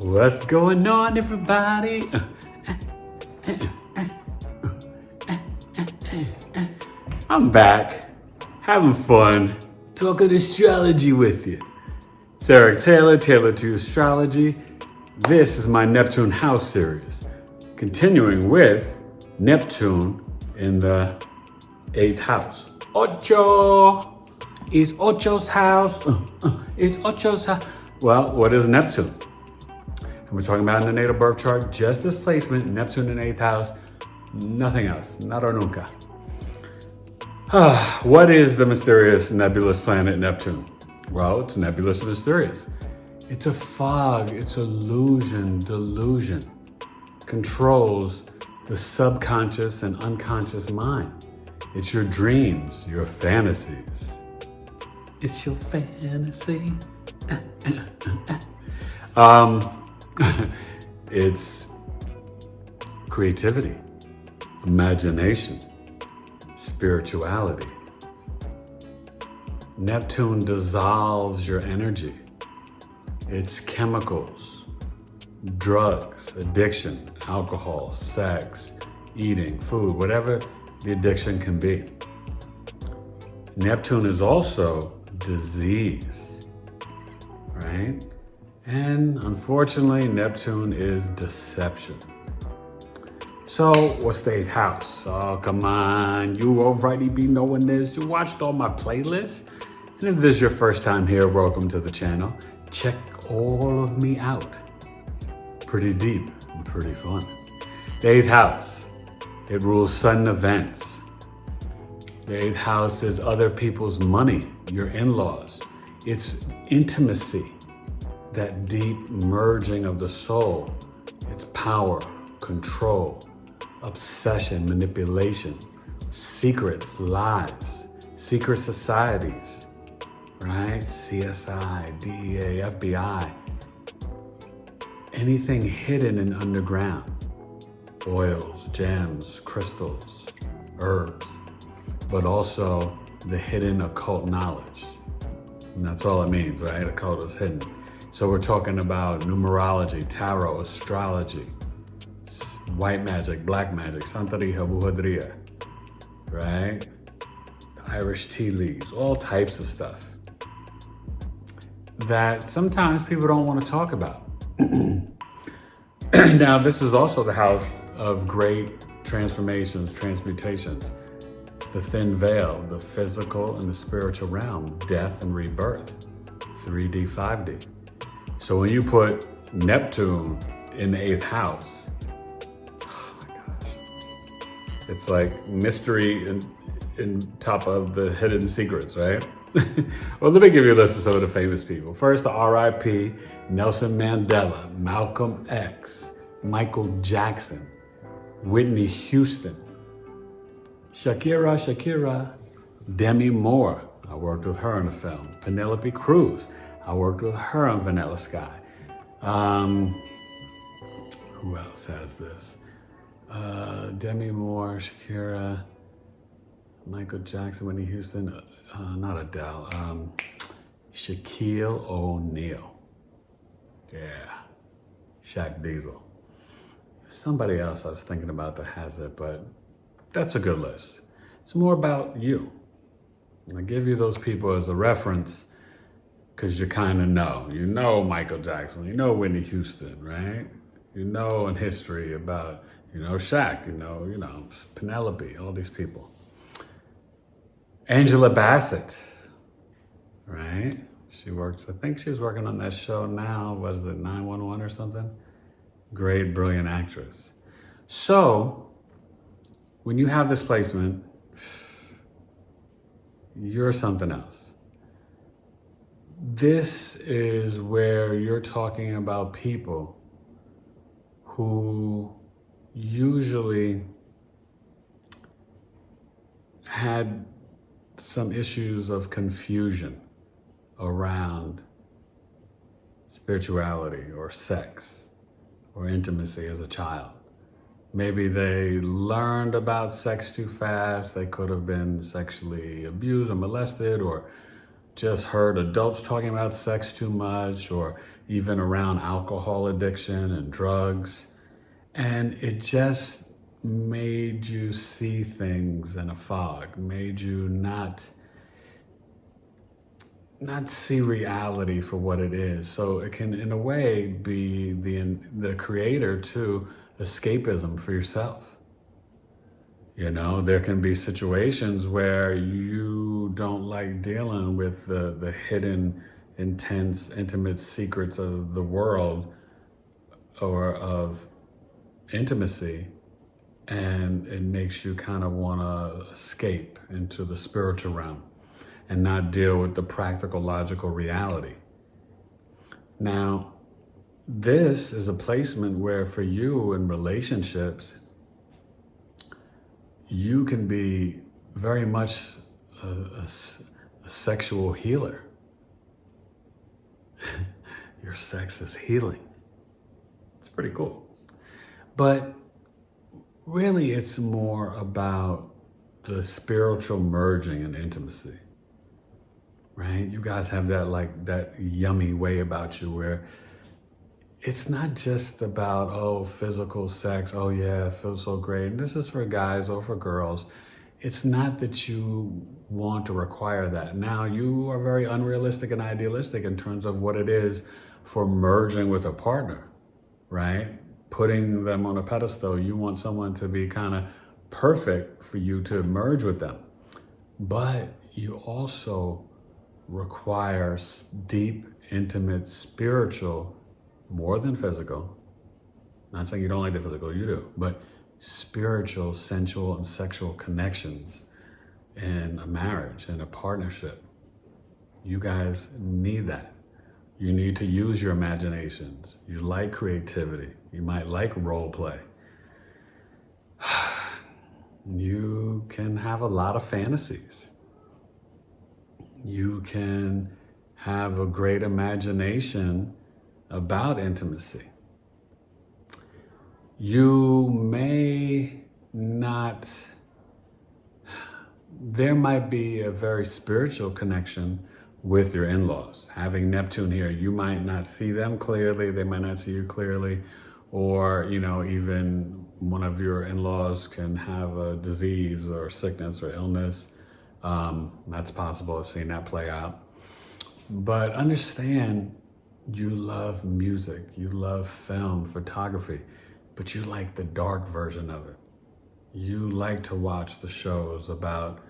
What's going on, everybody? I'm back, having fun, talking astrology with you. It's Eric Taylor, Taylor to Astrology. This is my Neptune House series, continuing with Neptune in the 8th house. Ocho! It's Ocho's house. It's Ocho's house. Well, what is Neptune? We're talking about in the natal birth chart, just this placement, Neptune in 8th house, nothing else, nada nunca. What is the mysterious nebulous planet Neptune? Well, it's nebulous and mysterious. It's a fog, it's illusion, delusion. Controls the subconscious and unconscious mind. It's your dreams, your fantasies. It's your fantasy. It's creativity, imagination, spirituality. Neptune dissolves your energy. It's chemicals, drugs, addiction, alcohol, sex, eating, food, whatever the addiction can be. Neptune is also disease, right? And unfortunately, Neptune is deception. So, what's the 8th house? Oh, come on, you already be knowing this. You watched all my playlists. And if this is your first time here, welcome to the channel. Check all of me out. Pretty deep and pretty fun. The 8th house, it rules sudden events. The 8th house is other people's money, your in-laws. It's intimacy. That deep merging of the soul. It's power, control, obsession, manipulation, secrets, lies, secret societies, right? CSI, DEA, FBI. Anything hidden and underground. Oils, gems, crystals, herbs, but also the hidden occult knowledge. And that's all it means, right? Occult is hidden. So we're talking about numerology, tarot, astrology, white magic, black magic, santeria, brujeria, right? Irish tea leaves, all types of stuff that sometimes people don't want to talk about. Now, this is also the house of great transformations, transmutations. It's the thin veil, the physical and the spiritual realm, death and rebirth, 3D, 5D. So when you put Neptune in the 8th house, oh my gosh, it's like mystery in top of the hidden secrets, right? Well, let me give you a list of some of the famous people. First, the R.I.P. Nelson Mandela, Malcolm X, Michael Jackson, Whitney Houston, Shakira, Demi Moore. I worked with her in a film. Penelope Cruz. I worked with her on Vanilla Sky. Who else has this? Demi Moore, Shakira, Michael Jackson, Whitney Houston, not Adele, Shaquille O'Neal. Yeah, Shaq Diesel. Somebody else I was thinking about that has it, but that's a good list. It's more about you. I give you those people as a reference because you kind of know. You know Michael Jackson, you know Whitney Houston, right? You know in history about, Shaq, you know, Penelope, all these people. Angela Bassett, right? She works, I think she's working on that show now, what is it, 911 or something? Great, brilliant actress. So, when you have this placement, you're something else. This is where you're talking about people who usually had some issues of confusion around spirituality or sex or intimacy as a child. Maybe they learned about sex too fast. They could have been sexually abused or molested, or just heard adults talking about sex too much, or even around alcohol addiction and drugs. And it just made you see things in a fog, made you not see reality for what it is. So it can, in a way, be the creator to escapism for yourself. You know, there can be situations where you don't like dealing with the hidden, intense, intimate secrets of the world or of intimacy, and it makes you kind of want to escape into the spiritual realm and not deal with the practical, logical reality. Now, this is a placement where for you in relationships, you can be very much a sexual healer. Your sex is healing. It's pretty cool. But really, it's more about the spiritual merging and intimacy, right? You guys have that yummy way about you where it's not just about, physical sex. Oh yeah, it feels so great. And this is for guys or for girls. It's not that you want to require that. Now, you are very unrealistic and idealistic in terms of what it is for merging with a partner, right? Putting them on a pedestal. You want someone to be kind of perfect for you to merge with them. But you also require deep, intimate, spiritual, more than physical. Not saying you don't like the physical, you do, but spiritual, sensual, and sexual connections in a marriage, in a partnership. You guys need that. You need to use your imaginations. You like creativity. You might like role play. You can have a lot of fantasies. You can have a great imagination about intimacy. You may not, there might be a very spiritual connection with your in-laws. Having Neptune here, you might not see them clearly, they might not see you clearly, or, even one of your in-laws can have a disease or sickness or illness. That's possible. I've seen that play out. But understand, you love music, you love film, photography, but you like the dark version of it. You like to watch the shows about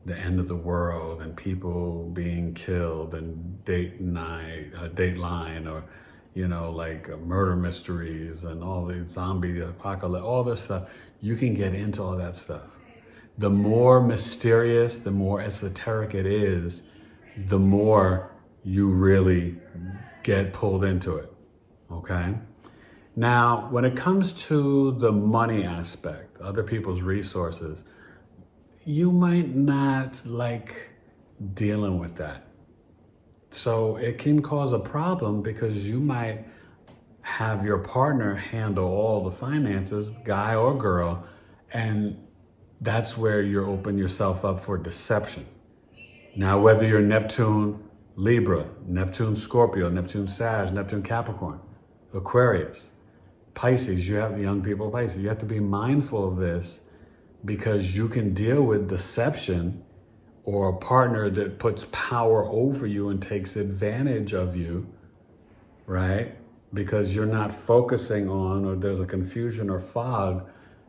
the end of the world and people being killed and Dateline, or, murder mysteries and all the zombie apocalypse, all this stuff. You can get into all that stuff. The more mysterious, the more esoteric it is, the more you really get pulled into it, okay? Now, when it comes to the money aspect, other people's resources, you might not like dealing with that. So it can cause a problem because you might have your partner handle all the finances, guy or girl, and that's where you open yourself up for deception. Now, whether you're Neptune Libra, Neptune Scorpio, Neptune Sag, Neptune Capricorn, Aquarius, Pisces, you have the young people of Pisces. You have to be mindful of this because you can deal with deception or a partner that puts power over you and takes advantage of you, right? Because you're not focusing on, or there's a confusion or fog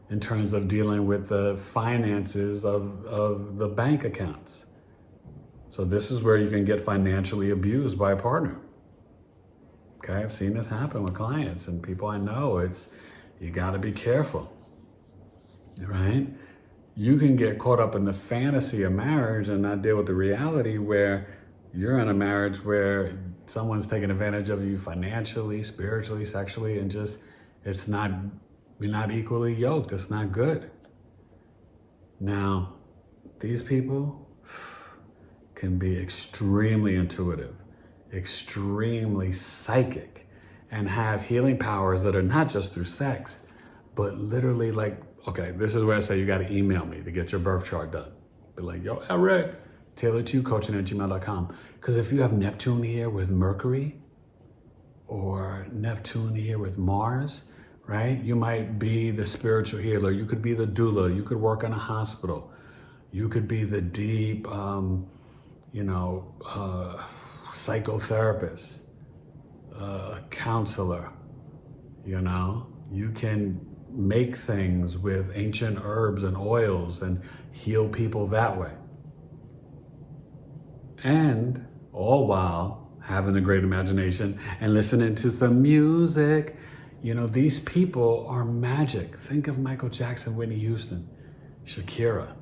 in terms of dealing with the finances of the bank accounts. So this is where you can get financially abused by a partner. Okay, I've seen this happen with clients and people I know. You gotta be careful, right? You can get caught up in the fantasy of marriage and not deal with the reality where you're in a marriage where someone's taking advantage of you financially, spiritually, sexually, and just, you're not equally yoked. It's not good. Now, these people can be extremely intuitive, extremely psychic, and have healing powers that are not just through sex, but literally okay, this is where I say you got to email me to get your birth chart done. Be like, yo, Eric, tailoredtoyoucoaching@gmail.com. Because if you have Neptune here with Mercury or Neptune here with Mars, right? You might be the spiritual healer. You could be the doula. You could work in a hospital. You could be the deep, psychotherapist, counselor. You can make things with ancient herbs and oils and heal people that way. And all while having a great imagination and listening to some music. These people are magic. Think of Michael Jackson, Whitney Houston, Shakira.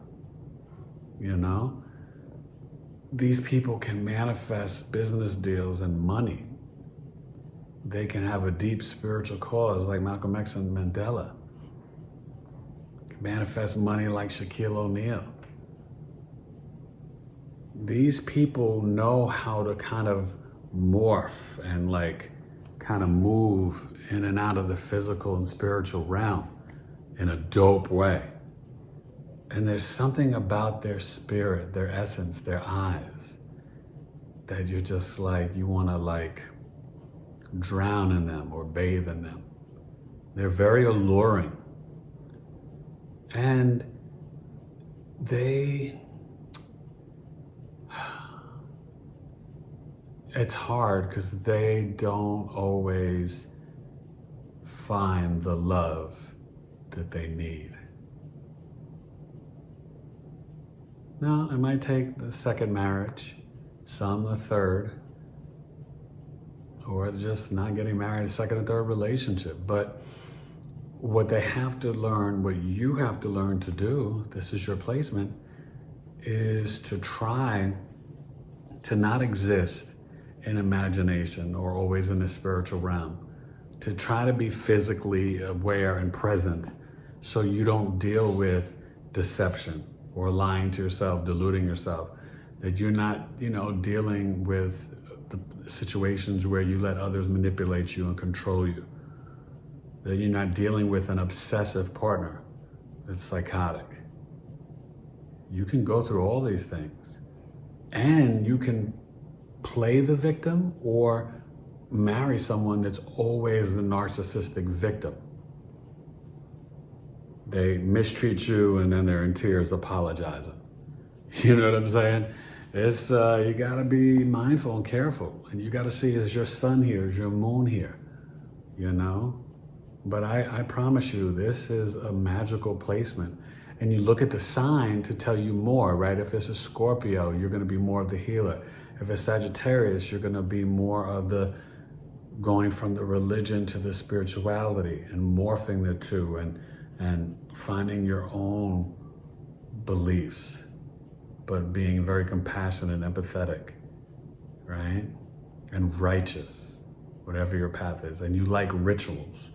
These people can manifest business deals and money. They can have a deep spiritual cause like Malcolm X and Mandela. Can manifest money like Shaquille O'Neal. These people know how to kind of morph and kind of move in and out of the physical and spiritual realm in a dope way. And there's something about their spirit, their essence, their eyes, that you're just you want to drown in them or bathe in them. They're very alluring. And it's hard because they don't always find the love that they need. Now, it might take the second marriage, some the third, or just not getting married, a second or third relationship. But what they have to learn, what you have to learn to do, this is your placement, is to try to not exist in imagination or always in the spiritual realm, to try to be physically aware and present so you don't deal with deception or lying to yourself, deluding yourself, that you're not, dealing with the situations where you let others manipulate you and control you, that you're not dealing with an obsessive partner that's psychotic. You can go through all these things and you can play the victim or marry someone that's always the narcissistic victim. They mistreat you and then they're in tears apologizing. You know what I'm saying? It's you gotta be mindful and careful. And you gotta see, is your sun here, is your moon here? But I promise you, this is a magical placement. And you look at the sign to tell you more, right? If this is Scorpio, you're gonna be more of the healer. If it's Sagittarius, you're gonna be more of the going from the religion to the spirituality and morphing the two and finding your own beliefs, but being very compassionate and empathetic, right? And righteous, whatever your path is. And you like rituals,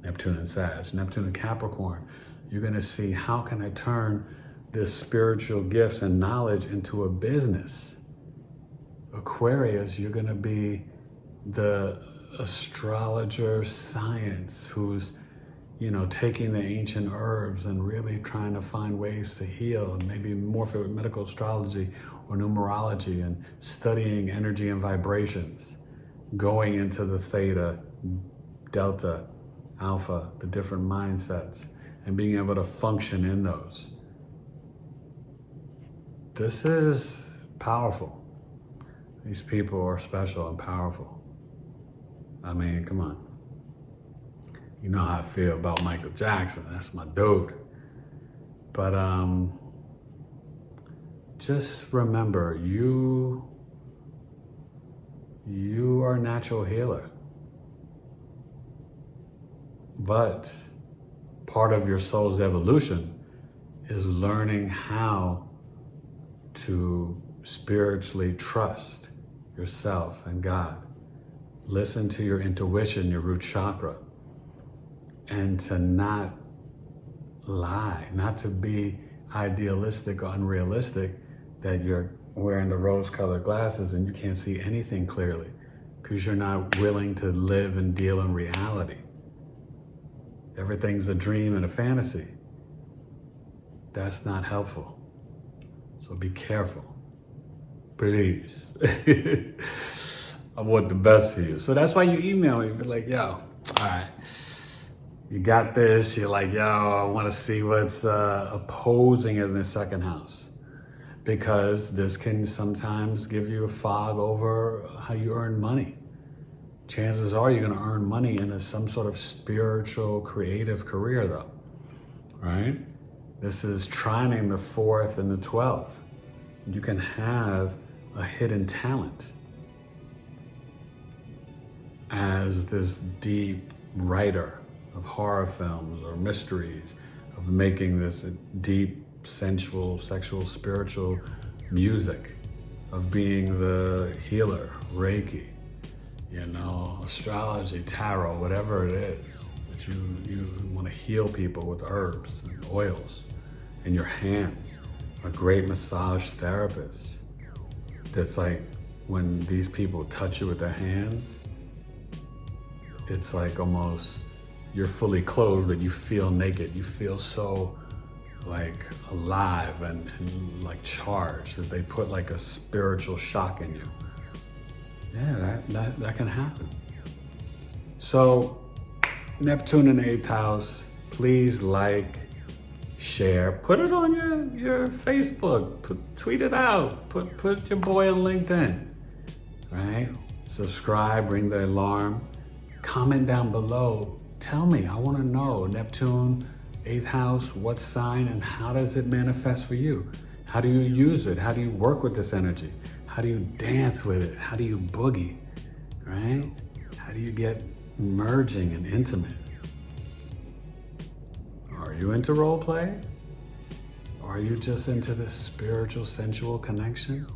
Neptune and Sag, Neptune and Capricorn. You're gonna see, how can I turn this spiritual gifts and knowledge into a business? Aquarius, you're gonna be the astrologer science who's taking the ancient herbs and really trying to find ways to heal, and maybe more for medical astrology or numerology, and studying energy and vibrations, going into the theta, delta, alpha, the different mindsets, and being able to function in those. This is powerful. These people are special and powerful. I mean, come on. You know how I feel about Michael Jackson. That's my dude. But just remember, you are a natural healer. But part of your soul's evolution is learning how to spiritually trust yourself and God. Listen to your intuition, your root chakra. And to not lie, not to be idealistic or unrealistic, that you're wearing the rose-colored glasses and you can't see anything clearly because you're not willing to live and deal in reality. Everything's a dream and a fantasy. That's not helpful. So be careful. please. I want the best for you. So that's why you email me. Be like, yo, all right, you got this. You're like, yo, I want to see what's opposing in the second house. Because this can sometimes give you a fog over how you earn money. Chances are you're going to earn money in some sort of spiritual, creative career, though, right? This is trining the 4th and the 12th. You can have a hidden talent as this deep writer of horror films or mysteries, of making this deep, sensual, sexual, spiritual music, of being the healer, Reiki, astrology, tarot, whatever it is, that you want to heal people with herbs and oils in your hands. A great massage therapist that's like, when these people touch you with their hands, it's like almost you're fully clothed, but you feel naked. You feel so like alive and like charged, that they put like a spiritual shock in you. Yeah, that can happen. So Neptune in 8th house, please like, share, put it on your Facebook, tweet it out, put your boy on LinkedIn, right? Subscribe, ring the alarm, comment down below. Tell me, I want to know, Neptune, 8th house, what sign, and how does it manifest for you? How do you use it? How do you work with this energy? How do you dance with it? How do you boogie, right? How do you get merging and intimate? Are you into role play? Or are you just into this spiritual, sensual connection?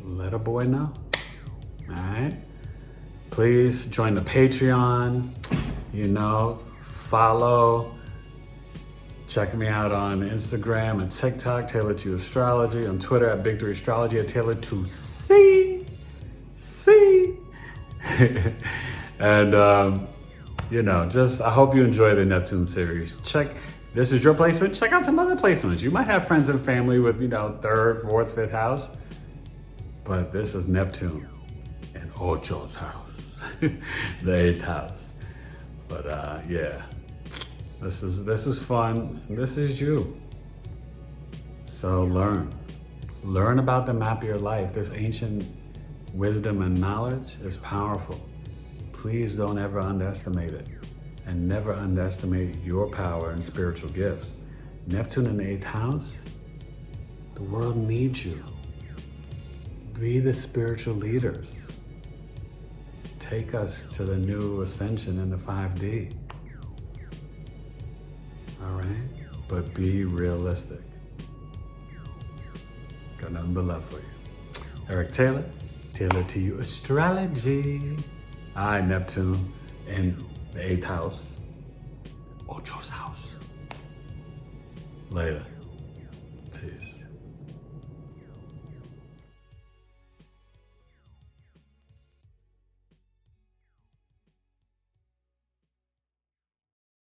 Let a boy know, all right? Please join the Patreon, follow. Check me out on Instagram and TikTok, Tailored to Astrology, on Twitter at BigEAstro, Tailored to C. And, I hope you enjoy the Neptune series. This is your placement. Check out some other placements. You might have friends and family with, 3rd, 4th, 5th house. But this is Neptune in Ocho's house, the 8th house. But yeah, this is fun. This is you. So learn about the map of your life. This ancient wisdom and knowledge is powerful. Please don't ever underestimate it, and never underestimate your power and spiritual gifts. Neptune in the 8th house, the world needs you. Be the spiritual leaders. Take us to the new ascension in the 5D. All right? But be realistic. Got nothing but love for you. Eric Taylor, Tailored to You Astrology. I, Neptune in the 8th house, Ocho's house. Later. Peace.